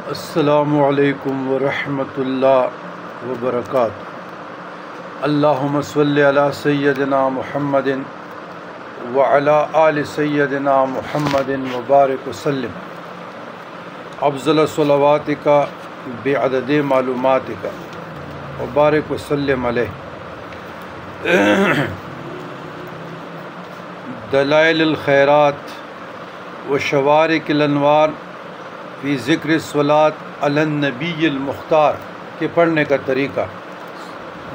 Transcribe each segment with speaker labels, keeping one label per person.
Speaker 1: السلام علیکم ورحمۃ اللہ وبرکاتہ۔ اللہم صلی علی سیدنا محمد وعلی آل سیدنا محمد وبارک وسلم۔ افضل صلواتک بعدد معلوماتک وبارک وسلم علیہ۔ دلائل الخیرات و شوارق الانوار فی ذکر الصلاۃ علی النبی المختار کے پڑھنے کا طریقہ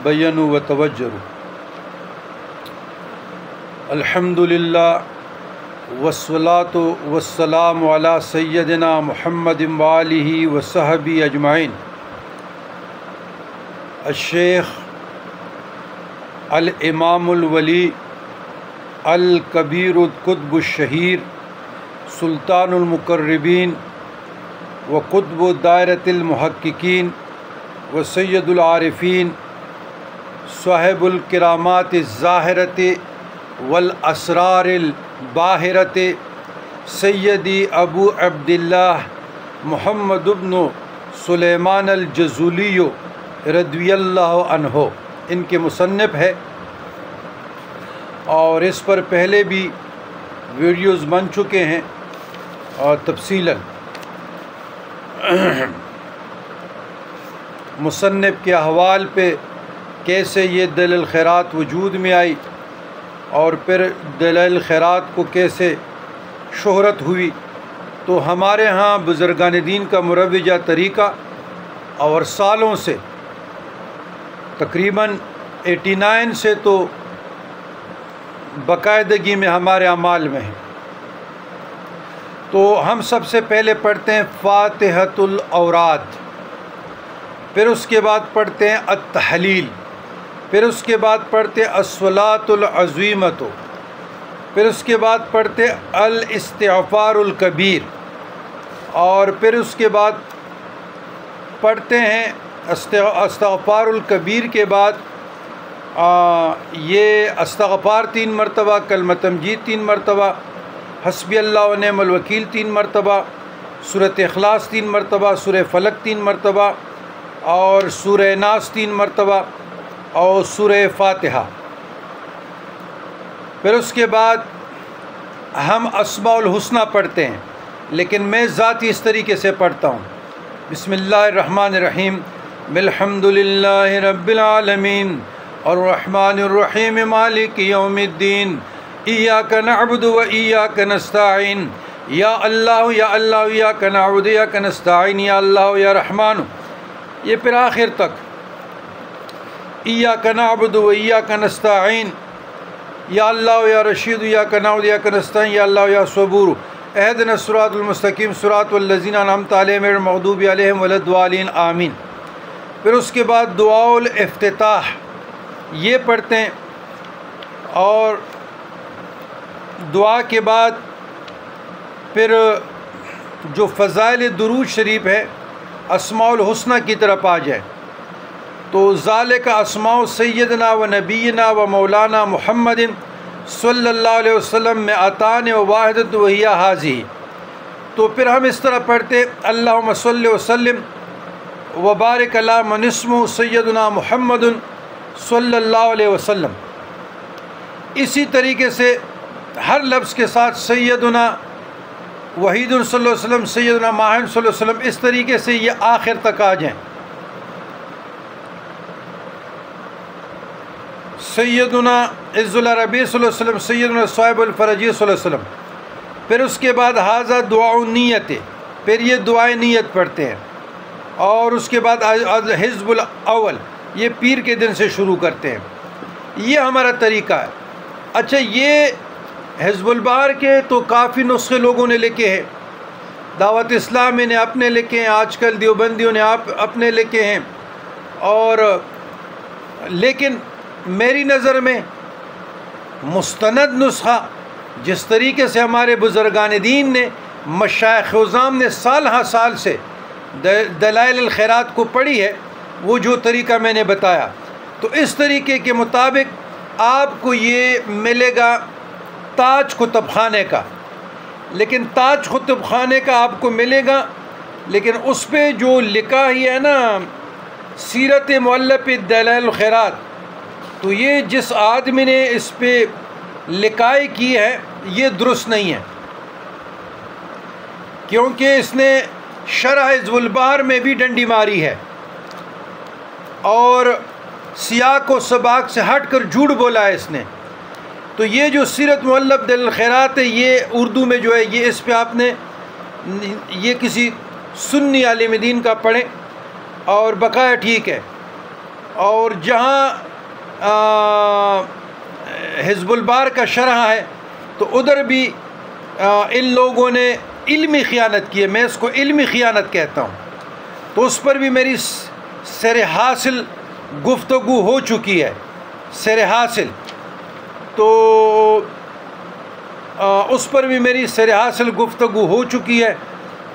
Speaker 1: بیان و توجہ۔ الحمد للہ والصلاۃ والسلام علی سیدنا محمد وآلہ وصحبہ اجمعین۔ الشیخ الامام الولی الکبیر القطب الشہیر سلطان المقربین و قطب دائرۃ المحققین و سید العارفین صاحب الکرامات الظاہرۃ والاسرار الباہرۃ سیدی ابو عبداللہ محمد بن سلیمان الجزولی رضی اللہ عنہ ان کے مصنف ہے، اور اس پر پہلے بھی ویڈیوز بن چکے ہیں اور تفصیلاً مصنف کے احوال پہ کیسے یہ دلائل خیرات وجود میں آئی اور پھر دلائل خیرات کو کیسے شہرت ہوئی۔ تو ہمارے ہاں بزرگان دین کا مروجہ طریقہ اور سالوں سے تقریباً 89 سے تو باقاعدگی میں ہمارے اعمال میں ہے۔ تو ہم سب سے پہلے پڑھتے ہیں فاتحۃ الاوراد، پھر اس کے بعد پڑھتے ہیں التحلیل، پھر اس کے بعد پڑھتے ہیں الصلاۃ العظیمۃ، پھر اس کے بعد پڑھتے ہیں الاستغفار الکبیر، اور پھر اس کے بعد پڑھتے ہیں استغفار الکبیر کے بعد یہ استغفار 3 مرتبہ، کلمہ تمجید 3 مرتبہ، حسبی اللہ و نعم الوکیل 3 مرتبہ، سورۃ اخلاص 3 مرتبہ، سورہ فلق 3 مرتبہ، اور سورہ ناس 3 مرتبہ، اور سورہ فاتحہ۔ پھر اس کے بعد ہم اسماء الحسنہ پڑھتے ہیں، لیکن میں ذاتی اس طریقے سے پڑھتا ہوں۔ بسم اللہ الرحمن الرحیم، الحمد للہ رب العالمین الرحمن الرحیم مالک یوم الدین ایاک نعبد و ایاک نستعین، یا اللہ یا اللہ ایاک نعبد و ایاک نستعین، یا اللہ یا رحمان۔ یہ پھر آخر تک ایاک نعبد و ایاک نستعین، یا اللہ یا رشید ایاک نعبد و ایاک نستعین، یا اللہ یا صبور، اہدنا الصراط المستقیم صراط الذین انعمت علیہم غیر المغضوب علیہم ولا الضالین آمین۔ پھر اس کے بعد دعاء الافتتاح یہ پڑھتے ہیں، اور دعا کے بعد پھر جو فضائل درود شریف ہے اسماء الحسنہ کی طرف آ جائے تو ذالک اسماء سیدنا و نبینا و مولانا محمد صلی اللہ علیہ وسلم میں عطان و واحدۃ وہی حاضی۔ تو پھر ہم اس طرح پڑھتے ہیں اللہم صلی وسلم وبارک علی من اسمہ سیدنا محمد صلی اللہ علیہ وسلم۔ اسی طریقے سے ہر لفظ کے ساتھ سیدنا وحید صلی اللہ علیہ وسلم، سیدنا ماہن صلی اللہ علیہ وسلم، اس طریقے سے یہ آخر تک آ جائیں۔ سیدنا عز العربی صلی اللہ علیہ وسلم، سیدنا صاحب الفرجی صلی اللہ علیہ وسلم۔ پھر اس کے بعد ھذا دعاء نیت، پھر یہ دعائے نیت پڑھتے ہیں، اور اس کے بعد حزب الاول یہ پیر کے دن سے شروع کرتے ہیں۔ یہ ہمارا طریقہ ہے۔ اچھا، یہ حزب البہار کے تو کافی نسخے لوگوں نے لکھے ہیں، دعوت اسلامی نے اپنے لکھے ہیں، آج کل دیوبندیوں نے اپنے لکھے ہیں، اور لیکن میری نظر میں مستند نسخہ جس طریقے سے ہمارے بزرگان دین نے، مشائخ عظام نے سال ہاں سال سے دلائل الخیرات کو پڑھی ہے، وہ جو طریقہ میں نے بتایا، تو اس طریقے کے مطابق آپ کو یہ ملے گا تاج کتب خانے کا، لیکن تاج کتب خانے کا آپ کو ملے گا لیکن اس پہ جو لکھا ہی ہے نا سیرت مؤلف دلائل الخیرات، تو یہ جس آدمی نے اس پہ لکھائی کی ہے یہ درست نہیں ہے، کیونکہ اس نے شرح حزب البحر میں بھی ڈنڈی ماری ہے اور سیاق و سباق سے ہٹ کر جھوٹ بولا ہے اس نے۔ تو یہ جو سیرت مؤلف دلائل الخیرات ہے یہ اردو میں جو ہے یہ اس پہ آپ نے یہ کسی سنی عالم دین کا پڑھیں اور بقایا ٹھیک ہے۔ اور جہاں حزب البحر کا شرح ہے تو ادھر بھی ان لوگوں نے علمی خیانت کی ہے، میں اس کو علمی خیانت کہتا ہوں، تو اس پر بھی میری سر حاصل گفتگو ہو چکی ہے، سر حاصل، تو اس پر بھی میری سر حاصل گفتگو ہو چکی ہے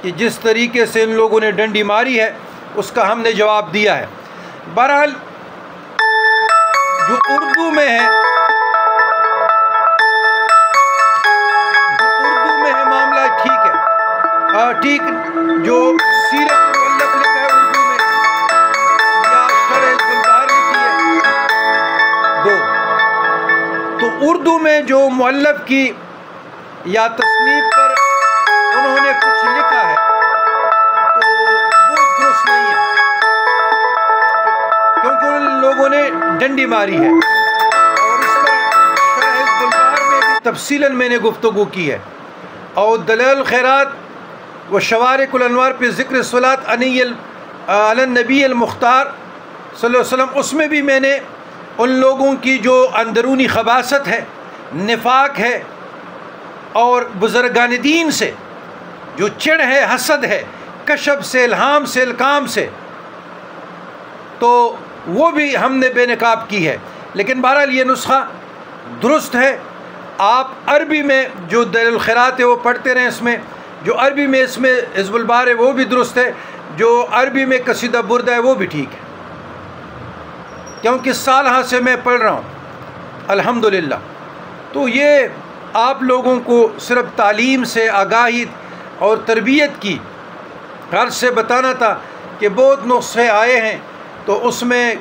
Speaker 1: کہ جس طریقے سے ان لوگوں نے ڈنڈی ماری ہے اس کا ہم نے جواب دیا ہے۔ بہرحال جو اردو میں ہے معاملہ ٹھیک ہے، ٹھیک جو سیرت مؤلف لکھا ہے اردو میں یا شرح حزب البحر لکھی ہے دو، تو اردو میں جو مؤلف کی یا تصنیف پر انہوں نے کچھ لکھا ہے تو وہ درست نہیں ہے، کیونکہ ان لوگوں نے ڈنڈی ماری ہے، اور اس پر شرح حزب البحر میں بھی تفصیلاً میں نے گفتگو کی ہے، اور دلائل الخیرات و شوارق الانوار پہ ذکر صلاۃ علی النبی المختار صلی اللہ علیہ وسلم، اس میں بھی میں نے ان لوگوں کی جو اندرونی خباثت ہے، نفاق ہے، اور بزرگان دین سے جو چڑ ہے، حسد ہے، کشف سے، الہام سے، الکام سے، تو وہ بھی ہم نے بے نقاب کی ہے۔ لیکن بہرحال یہ نسخہ درست ہے، آپ عربی میں جو دلائل الخیرات ہے وہ پڑھتے رہیں، اس میں جو عربی میں اس میں حزب البحر ہے وہ بھی درست ہے، جو عربی میں قصیدہ بردہ ہے وہ بھی ٹھیک ہے، کیونکہ سالہ سے میں پڑھ رہا ہوں الحمدللہ۔ تو یہ آپ لوگوں کو صرف تعلیم سے آگاہی اور تربیت کی غرض سے بتانا تھا کہ بہت نسخے آئے ہیں تو اس میں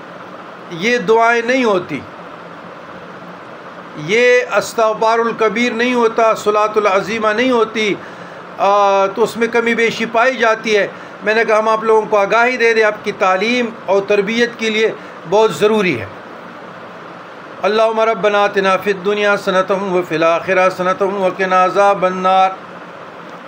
Speaker 1: یہ دعائیں نہیں ہوتی، یہ استغفار الکبیر نہیں ہوتا، صلاۃ العظیمہ نہیں ہوتی، تو اس میں کمی بیشی پائی جاتی ہے۔ میں نے کہا ہم آپ لوگوں کو آگاہی دے دیں، آپ کی تعلیم اور تربیت کے لیے بہت ضروری ہے۔ اللہم ربنا آتنا فی الدنیا حسنۃ وفی الآخرۃ حسنۃ وقنا عذاب النار۔